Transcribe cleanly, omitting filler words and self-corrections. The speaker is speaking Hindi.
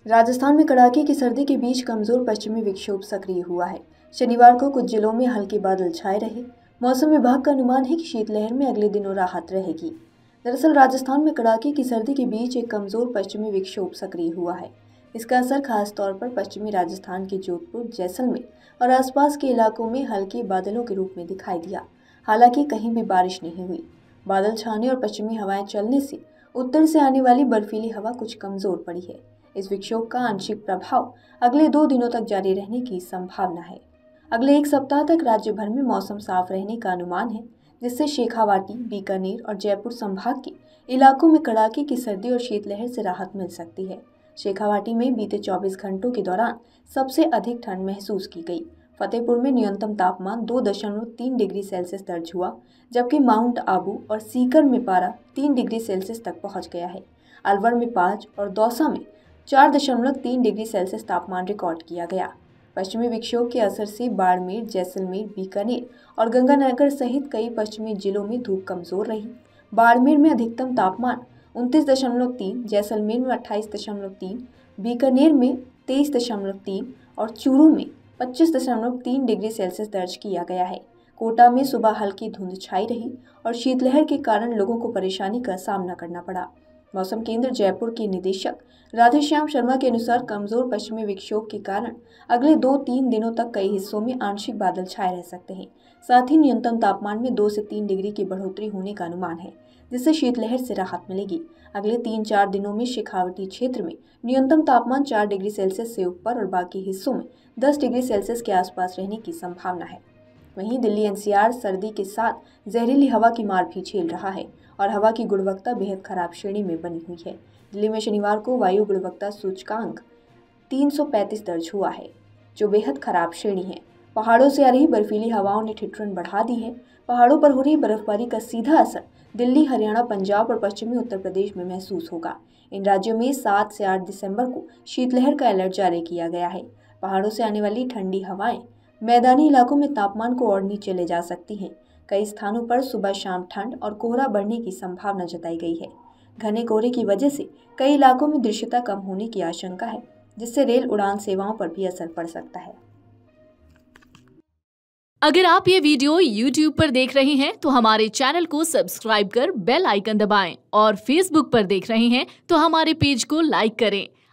राजस्थान में कड़ाके की सर्दी के बीच कमजोर पश्चिमी विक्षोभ सक्रिय हुआ है। शनिवार को कुछ जिलों में हल्के बादल छाए रहे। मौसम विभाग का अनुमान है कि शीतलहर में अगले दिनों राहत रहेगी। दरअसल राजस्थान में कड़ाके की सर्दी के बीच एक कमजोर पश्चिमी विक्षोभ सक्रिय हुआ है। इसका असर खास तौर पर पश्चिमी राजस्थान के जोधपुर, जैसलमेर और आसपास के इलाकों में हल्के बादलों के रूप में दिखाई दिया। हालांकि कहीं भी बारिश नहीं हुई। बादल छाने और पश्चिमी हवाएं चलने से उत्तर से आने वाली बर्फीली हवा कुछ कमजोर पड़ी है। इस विक्षोभ का आंशिक प्रभाव अगले 2 दिनों तक जारी रहने की संभावना है। अगले 1 सप्ताह तक राज्य भर में मौसम साफ रहने का अनुमान है, जिससे शेखावाटी, बीकानेर और जयपुर संभाग के इलाकों में कड़ाके की सर्दी और शीतलहर से राहत मिल सकती है। शेखावाटी में बीते 24 घंटों के दौरान सबसे अधिक ठंड महसूस की गई। फतेहपुर में न्यूनतम तापमान 2.3 डिग्री सेल्सियस दर्ज हुआ, जबकि माउंट आबू और सीकर में पारा 3 डिग्री सेल्सियस तक पहुंच गया है। अलवर में 5 और दौसा में 4.3 डिग्री सेल्सियस तापमान रिकॉर्ड किया गया। पश्चिमी विक्षोभ के असर से बाड़मेर, जैसलमेर, बीकानेर और गंगानगर सहित कई पश्चिमी जिलों में धूप कमजोर रही। बाड़मेर में अधिकतम तापमान 29.3, जैसलमेर में 28.3, बीकानेर में 23.3 और चूरू में 25.3 डिग्री सेल्सियस दर्ज किया गया है। कोटा में सुबह हल्की धुंध छाई रही और शीतलहर के कारण लोगों को परेशानी का सामना करना पड़ा। मौसम केंद्र जयपुर के निदेशक राधेश्याम शर्मा के अनुसार कमजोर पश्चिमी विक्षोभ के कारण अगले 2-3 दिनों तक कई हिस्सों में आंशिक बादल छाए रह सकते हैं। साथ ही न्यूनतम तापमान में 2 से 3 डिग्री की बढ़ोतरी होने का अनुमान है, जिससे शीतलहर से राहत मिलेगी। अगले 3-4 दिनों में शेखावाटी क्षेत्र में न्यूनतम तापमान 4 डिग्री सेल्सियस से ऊपर और बाकी हिस्सों में 10 डिग्री सेल्सियस के आसपास रहने की संभावना है। वहीं दिल्ली एनसीआर सर्दी के साथ जहरीली हवा की मार भी झेल रहा है और हवा की गुणवत्ता बेहद खराब श्रेणी में बनी हुई है। दिल्ली में शनिवार को वायु गुणवत्ता सूचकांक 335 दर्ज हुआ है, जो बेहद खराब श्रेणी है। पहाड़ों से आ रही बर्फीली हवाओं ने ठिठुरन बढ़ा दी है। पहाड़ों पर हो रही बर्फबारी का सीधा असर दिल्ली, हरियाणा, पंजाब और पश्चिमी उत्तर प्रदेश में महसूस होगा। इन राज्यों में 7 से 8 दिसंबर को शीतलहर का अलर्ट जारी किया गया है। पहाड़ों से आने वाली ठंडी हवाएं मैदानी इलाकों में तापमान को और नीचे ले जा सकती हैं। कई स्थानों पर सुबह शाम ठंड और कोहरा बढ़ने की संभावना जताई गई है। घने कोहरे की वजह से कई इलाकों में दृश्यता कम होने की आशंका है, जिससे रेल उड़ान सेवाओं पर भी असर पड़ सकता है। अगर आप ये वीडियो YouTube पर देख रहे हैं तो हमारे चैनल को सब्सक्राइब कर बेल आइकन दबाएं और Facebook पर देख रहे हैं तो हमारे पेज को लाइक करें।